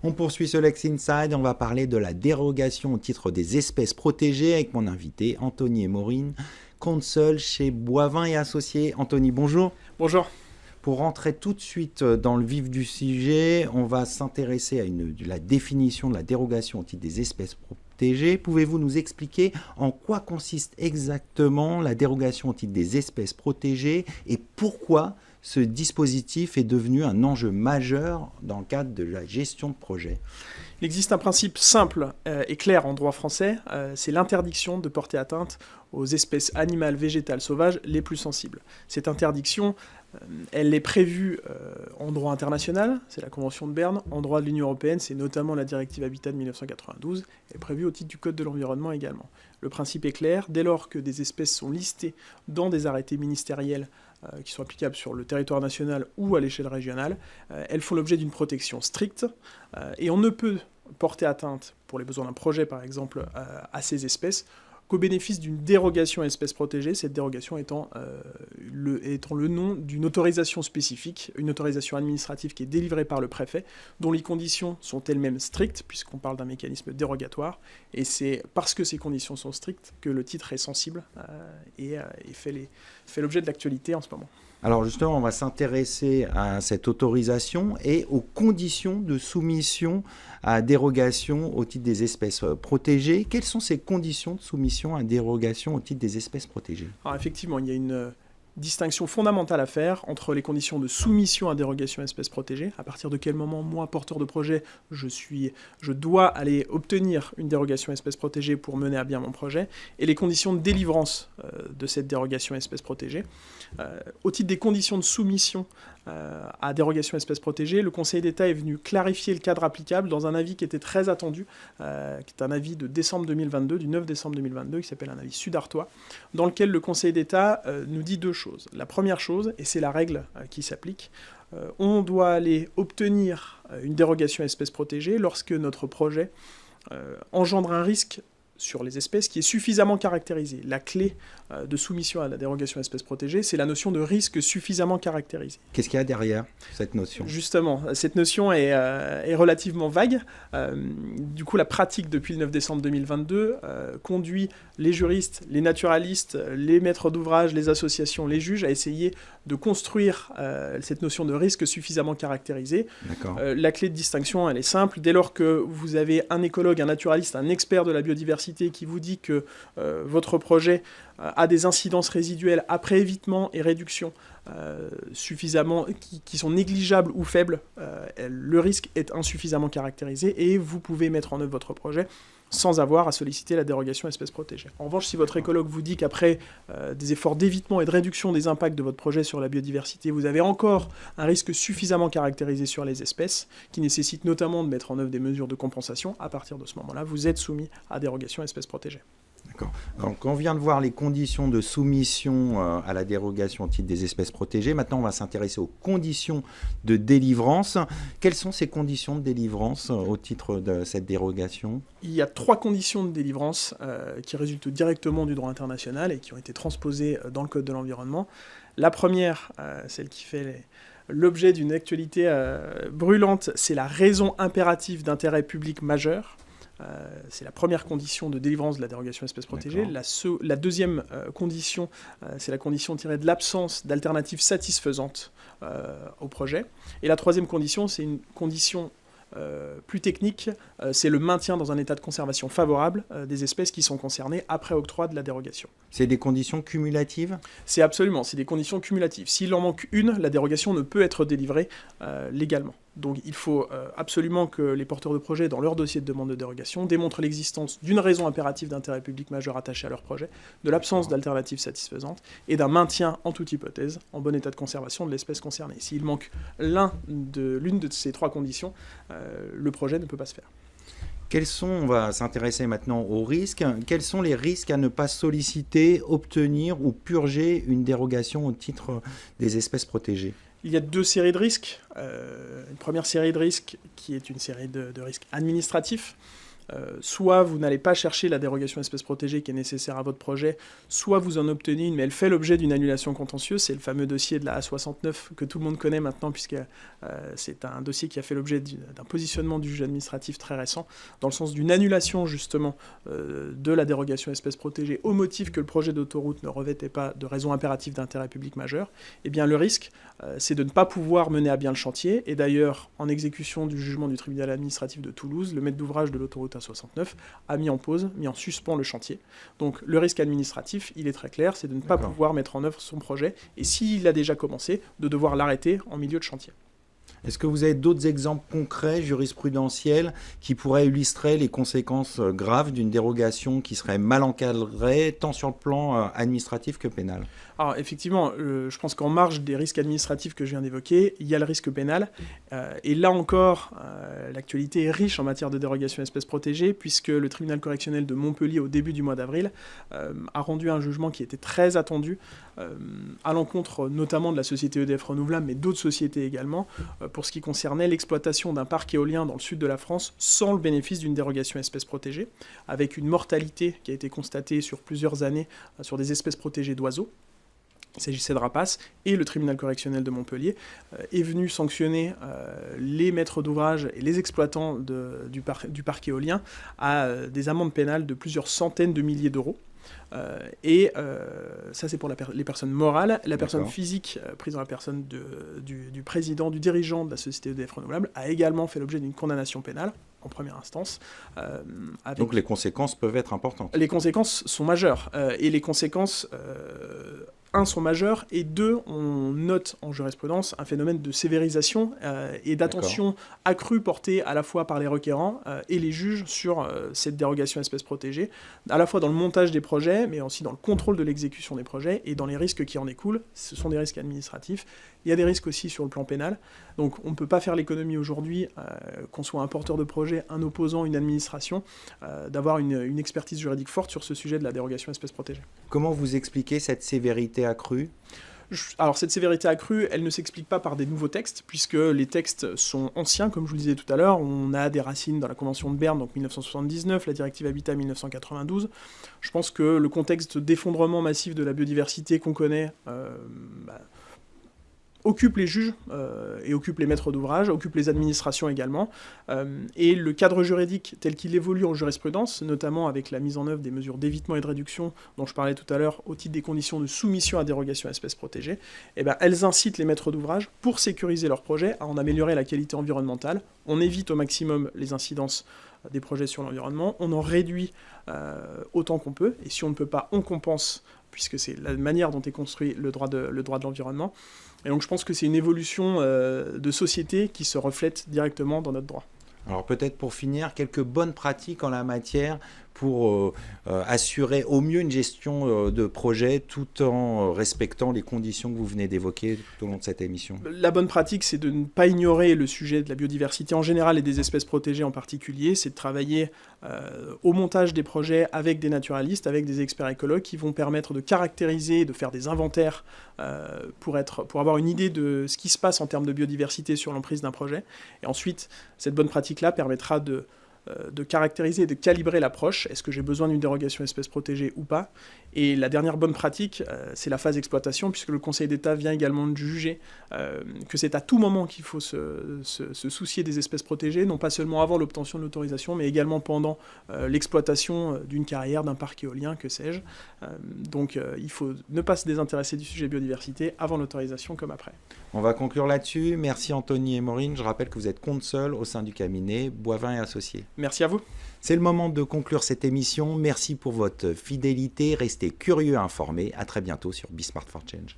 On poursuit ce Lex Inside, on va parler de la dérogation au titre des espèces protégées avec mon invité Anthony et Maureen, conseil chez Boivin et Associés. Anthony, bonjour. Bonjour. Pour rentrer tout de suite dans le vif du sujet, on va s'intéresser à la définition de la dérogation au titre des espèces protégées. Pouvez-vous nous expliquer en quoi consiste exactement la dérogation au titre des espèces protégées et pourquoi ce dispositif est devenu un enjeu majeur dans le cadre de la gestion de projet? Il existe un principe simple et clair en droit français, c'est l'interdiction de porter atteinte aux espèces animales, végétales, sauvages les plus sensibles. Cette interdiction, elle est prévue en droit international, c'est la Convention de Berne. En droit de l'Union européenne, c'est notamment la directive Habitat de 1992, elle est prévue au titre du Code de l'environnement également. Le principe est clair, dès lors que des espèces sont listées dans des arrêtés ministériels qui sont applicables sur le territoire national ou à l'échelle régionale, elles font l'objet d'une protection stricte et on ne peut porter atteinte, pour les besoins d'un projet par exemple, à ces espèces qu'au bénéfice d'une dérogation à espèces protégées, cette dérogation étant le nom d'une autorisation spécifique, une autorisation administrative qui est délivrée par le préfet, dont les conditions sont elles-mêmes strictes, puisqu'on parle d'un mécanisme dérogatoire, et c'est parce que ces conditions sont strictes que le titre est sensible et fait l'objet de l'actualité en ce moment. Alors justement, on va s'intéresser à cette autorisation et aux conditions de soumission à dérogation au titre des espèces protégées. Quelles sont ces conditions de soumission à dérogation au titre des espèces protégées? Alors effectivement, il y a une distinction fondamentale à faire entre les conditions de soumission à dérogation à espèces protégées, à partir de quel moment, moi, porteur de projet, je dois aller obtenir une dérogation à espèces protégées pour mener à bien mon projet, et les conditions de délivrance de cette dérogation à espèces protégées. Au titre des conditions de soumission à dérogation à espèces protégées, le Conseil d'État est venu clarifier le cadre applicable dans un avis qui était très attendu, qui est un avis de décembre 2022, du 9 décembre 2022, qui s'appelle un avis Sudartois, dans lequel le Conseil d'État nous dit deux choses. La première chose, et c'est la règle qui s'applique, on doit aller obtenir une dérogation à espèces protégées lorsque notre projet engendre un risque sur les espèces qui est suffisamment caractérisé. La clé de soumission à la dérogation à espèces protégées, c'est la notion de risque suffisamment caractérisé. Qu'est-ce qu'il y a derrière cette notion? Justement, cette notion est relativement vague. Du coup, la pratique depuis le 9 décembre 2022 conduit les juristes, les naturalistes, les maîtres d'ouvrage, les associations, les juges à essayer de construire cette notion de risque suffisamment caractérisé. La clé de distinction, elle est simple. Dès lors que vous avez un écologue, un naturaliste, un expert de la biodiversité qui vous dit que votre projet a des incidences résiduelles après évitement et réduction suffisamment, qui sont négligeables ou faibles, le risque est insuffisamment caractérisé et vous pouvez mettre en œuvre votre projet sans avoir à solliciter la dérogation espèces protégées. En revanche, si votre écologue vous dit qu'après des efforts d'évitement et de réduction des impacts de votre projet sur la biodiversité, vous avez encore un risque suffisamment caractérisé sur les espèces, qui nécessite notamment de mettre en œuvre des mesures de compensation, à partir de ce moment-là, vous êtes soumis à dérogation espèces protégées. D'accord. Donc on vient de voir les conditions de soumission à la dérogation au titre des espèces protégées. Maintenant, on va s'intéresser aux conditions de délivrance. Quelles sont ces conditions de délivrance au titre de cette dérogation? Il y a 3 conditions de délivrance qui résultent directement du droit international et qui ont été transposées dans le Code de l'environnement. La première, celle qui fait l'objet d'une actualité brûlante, c'est la raison impérative d'intérêt public majeur. C'est la première condition de délivrance de la dérogation espèces protégées. La deuxième condition, c'est la condition tirée de l'absence d'alternatives satisfaisantes au projet. Et la troisième condition, c'est une condition plus technique, c'est le maintien dans un état de conservation favorable des espèces qui sont concernées après octroi de la dérogation. C'est des conditions cumulatives? C'est des conditions cumulatives. S'il en manque une, la dérogation ne peut être délivrée légalement. Donc il faut absolument que les porteurs de projet, dans leur dossier de demande de dérogation, démontrent l'existence d'une raison impérative d'intérêt public majeur attachée à leur projet, de l'absence d'alternatives satisfaisantes et d'un maintien, en toute hypothèse, en bon état de conservation de l'espèce concernée. S'il manque l'une de ces 3 conditions, le projet ne peut pas se faire. On va s'intéresser maintenant aux risques. Quels sont les risques à ne pas solliciter, obtenir ou purger une dérogation au titre des espèces protégées? Il y a 2 séries de risques. Une première série de risques qui est une série de risques administratifs. soit vous n'allez pas chercher la dérogation espèce protégée qui est nécessaire à votre projet, soit vous en obtenez une, mais elle fait l'objet d'une annulation contentieuse. C'est le fameux dossier de la A69 que tout le monde connaît maintenant, puisque c'est un dossier qui a fait l'objet d'un positionnement du juge administratif très récent, dans le sens d'une annulation justement de la dérogation espèce protégée au motif que le projet d'autoroute ne revêtait pas de raison impérative d'intérêt public majeur. Eh bien le risque, c'est de ne pas pouvoir mener à bien le chantier. Et d'ailleurs, en exécution du jugement du tribunal administratif de Toulouse, le maître d'ouvrage de l'autoroute A69 a mis en pause, mis en suspens le chantier. Donc le risque administratif, il est très clair, c'est de ne pas pouvoir mettre en œuvre son projet, et s'il a déjà commencé, de devoir l'arrêter en milieu de chantier. Est-ce que vous avez d'autres exemples concrets, jurisprudentiels, qui pourraient illustrer les conséquences graves d'une dérogation qui serait mal encadrée, tant sur le plan administratif que pénal ? Alors effectivement, je pense qu'en marge des risques administratifs que je viens d'évoquer, il y a le risque pénal. Et là encore, l'actualité est riche en matière de dérogation espèce protégée, puisque le tribunal correctionnel de Montpellier, au début du mois d'avril, a rendu un jugement qui était très attendu, à l'encontre notamment de la société EDF Renouvelable, mais d'autres sociétés également, pour ce qui concernait l'exploitation d'un parc éolien dans le sud de la France sans le bénéfice d'une dérogation espèce protégée, avec une mortalité qui a été constatée sur plusieurs années sur des espèces protégées d'oiseaux. Il s'agissait de rapaces, et le tribunal correctionnel de Montpellier est venu sanctionner les maîtres d'ouvrage et les exploitants du parc éolien à des amendes pénales de plusieurs centaines de milliers d'euros. Ça c'est pour les personnes morales. La personne physique, prise dans la personne du président, du dirigeant de la société EDF Renouvelable, a également fait l'objet d'une condamnation pénale en première instance. Donc les conséquences peuvent être importantes. Les conséquences sont majeures, et les conséquences... sont majeures, et deux, on note en jurisprudence un phénomène de sévérisation et d'attention accrue portée à la fois par les requérants et les juges sur cette dérogation espèce protégée, à la fois dans le montage des projets, mais aussi dans le contrôle de l'exécution des projets et dans les risques qui en découlent. Ce sont des risques administratifs. Il y a des risques aussi sur le plan pénal. Donc on ne peut pas faire l'économie aujourd'hui, qu'on soit un porteur de projet, un opposant, une administration, d'avoir une expertise juridique forte sur ce sujet de la dérogation espèce protégée. Comment vous expliquez cette sévérité accrue ? Alors cette sévérité accrue, elle ne s'explique pas par des nouveaux textes, puisque les textes sont anciens, comme je vous le disais tout à l'heure. On a des racines dans la Convention de Berne, donc 1979, la directive Habitat 1992. Je pense que le contexte d'effondrement massif de la biodiversité qu'on connaît occupe les juges et occupe les maîtres d'ouvrage, occupe les administrations également. Et le cadre juridique tel qu'il évolue en jurisprudence, notamment avec la mise en œuvre des mesures d'évitement et de réduction dont je parlais tout à l'heure au titre des conditions de soumission à dérogation espèce protégée, elles incitent les maîtres d'ouvrage, pour sécuriser leur projet, à en améliorer la qualité environnementale. On évite au maximum les incidences des projets sur l'environnement, on en réduit autant qu'on peut, et si on ne peut pas, on compense, puisque c'est la manière dont est construit le droit de l'environnement. Et donc je pense que c'est une évolution de société qui se reflète directement dans notre droit. Alors peut-être pour finir, quelques bonnes pratiques en la matière pour assurer au mieux une gestion de projet tout en respectant les conditions que vous venez d'évoquer tout au long de cette émission. La bonne pratique, c'est de ne pas ignorer le sujet de la biodiversité en général et des espèces protégées en particulier. C'est de travailler au montage des projets avec des naturalistes, avec des experts écologues qui vont permettre de caractériser, de faire des inventaires pour avoir une idée de ce qui se passe en termes de biodiversité sur l'emprise d'un projet. Et ensuite, cette bonne pratique-là permettra de caractériser et de calibrer l'approche. Est-ce que j'ai besoin d'une dérogation espèce protégée ou pas ? Et la dernière bonne pratique, c'est la phase d'exploitation, puisque le Conseil d'État vient également de juger que c'est à tout moment qu'il faut se soucier des espèces protégées, non pas seulement avant l'obtention de l'autorisation, mais également pendant l'exploitation d'une carrière, d'un parc éolien, que sais-je. Donc il faut ne pas se désintéresser du sujet biodiversité avant l'autorisation comme après. On va conclure là-dessus. Merci Anthony et Maureen. Je rappelle que vous êtes consul au sein du cabinet Boivin et Associés. Merci à vous. C'est le moment de conclure cette émission. Merci pour votre fidélité. Restez curieux et informés. À très bientôt sur Be Smart for Change.